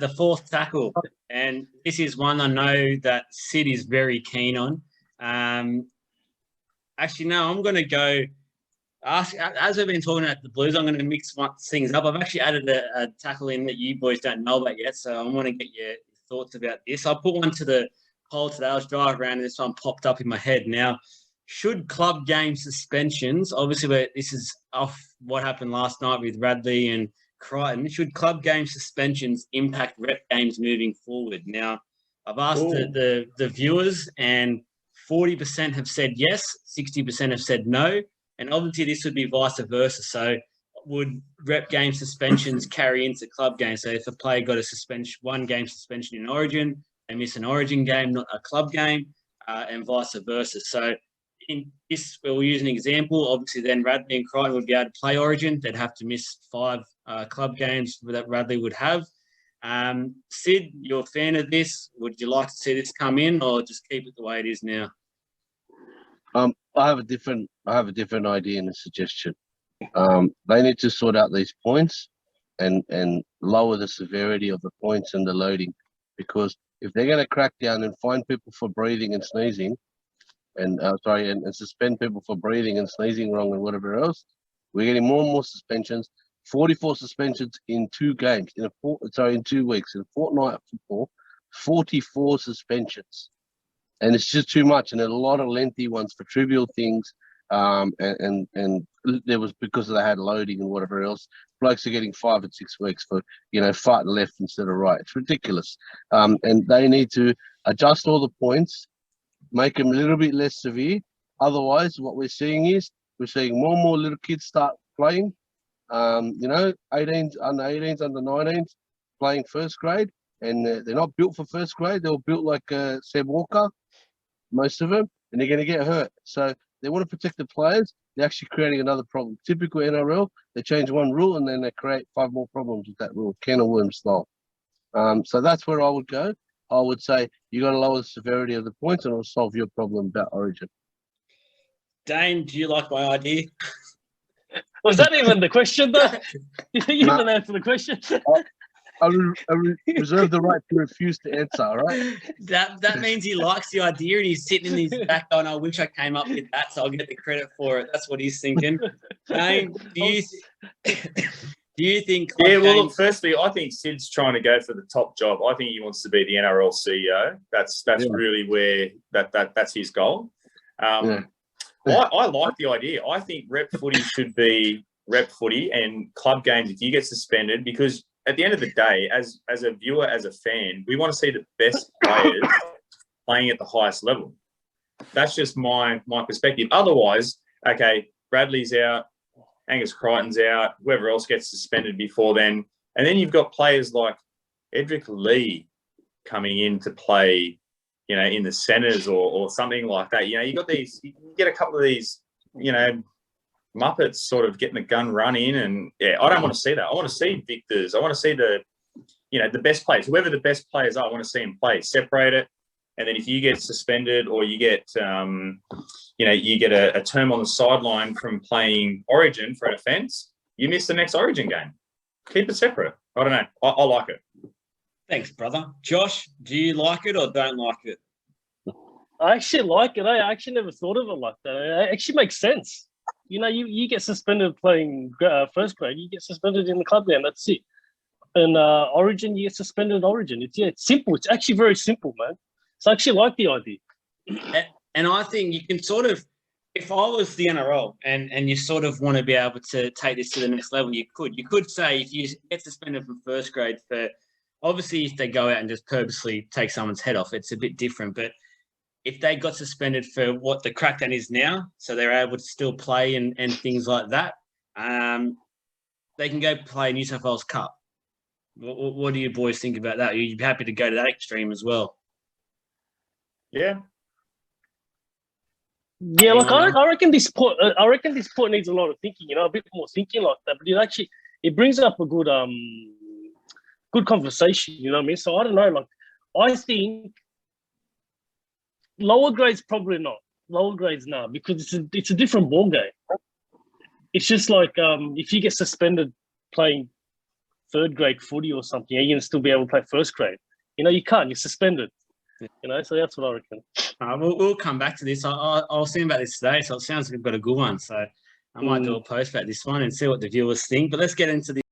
the fourth tackle, and this is one I know that Sid is very keen on. Actually, no, I'm going to go. As we've been talking about the Blues, I'm going to mix things up. I've actually added a tackle in that you boys don't know about yet, so I want to get your thoughts about this. I put one to the poll today. I was driving around and this one popped up in my head. Now, should club game suspensions, obviously this is off what happened last night with Radley and Crichton, should club game suspensions impact rep games moving forward? Now, I've asked the viewers, and 40% have said yes, 60% have said no, and obviously this would be vice versa. So would rep game suspensions carry into club games? So if a player got a one game suspension in Origin, they miss an Origin game, not a club game, and vice versa. So in this, we'll use an example. Obviously, then Radley and Crichton would be able to play Origin. They'd have to miss 5 club games that Radley would have. Sid, you're a fan of this. Would you like to see this come in, or just keep it the way it is now? I have a different idea and a suggestion. They need to sort out these points and lower the severity of the points and the loading, because if they're going to crack down and fine people for breathing and sneezing, and suspend people for breathing and sneezing wrong and whatever else, we're getting more and more suspensions. 44 suspensions in 2 games in 2 weeks in a fortnight of football. 44 suspensions, and it's just too much. And a lot of lengthy ones for trivial things. And there was because they had loading and whatever else. Blokes are getting 5 and 6 weeks for fighting left instead of right. It's ridiculous. And they need to adjust all the points, make them a little bit less severe. Otherwise, what we're seeing more and more little kids start playing. 18s, under 18s, under 19s, playing first grade, and they're not built for first grade. They were built like Seb Walker, most of them, and they're going to get hurt. So they want to protect the players. They're actually creating another problem. Typical NRL, they change one rule and then they create 5 more problems with that rule, can of worms style. So that's where I would go. I would say you got to lower the severity of the points, and it'll solve your problem about Origin. Dane, do you like my idea? Was that even the question, though? You even answer the question? I reserve the right to refuse to answer, all right? That means he likes the idea and he's sitting in his back going, I wish I came up with that, so I'll get the credit for it. That's what he's thinking. Dane, do you think... Yeah, well, look, firstly, I think Sid's trying to go for the top job. I think he wants to be the NRL CEO. That's really where that's his goal. I like the idea. I think rep footy should be rep footy, and club games, if you get suspended, because at the end of the day, as a viewer, as a fan, we want to see the best players playing at the highest level. That's just my perspective. Otherwise, okay, Bradley's out, Angus Crichton's out, whoever else gets suspended before then, and then you've got players like Edric Lee coming in to play, in the centres or something like that. You get a couple of these, Muppets sort of getting the gun run in, and I don't want to see that. I want to see victors. I want to see the best players, whoever the best players are. I want to see them play, separate it, and then if you get suspended or you get, you get a term on the sideline from playing Origin for an offence, you miss the next Origin game. Keep it separate. I don't know. I like it. Thanks, brother. Josh, do you like it or don't like it? I actually like it. I actually never thought of it like that. It actually makes sense. You get suspended playing first grade, you get suspended in the club game. That's it. And Origin, you get suspended in Origin. It's simple. It's actually very simple, man. So I actually like the idea. And I think you can sort of, if I was the NRL and you sort of want to be able to take this to the next level, you could say if you get suspended from first grade for, obviously if they go out and just purposely take someone's head off, it's a bit different. But if they got suspended for what the crackdown is now, so they're able to still play and things like that, they can go play New South Wales Cup. What do you boys think about that? Are you happy to go to that extreme as well? Yeah. Yeah, look, I reckon this point needs a lot of thinking. A bit more thinking like that. But it brings up a good conversation. You know what I mean? So I don't know. Like, I think lower grades probably not. Lower grades now, because it's a different ball game. It's just like if you get suspended playing third grade footy or something, you're going to still be able to play first grade. You know, you can't. You're suspended. You know, so that's what I reckon. We'll come back to this. I was thinking about this today, so it sounds like we've got a good one. So I might do a post about this one and see what the viewers think. But let's get into the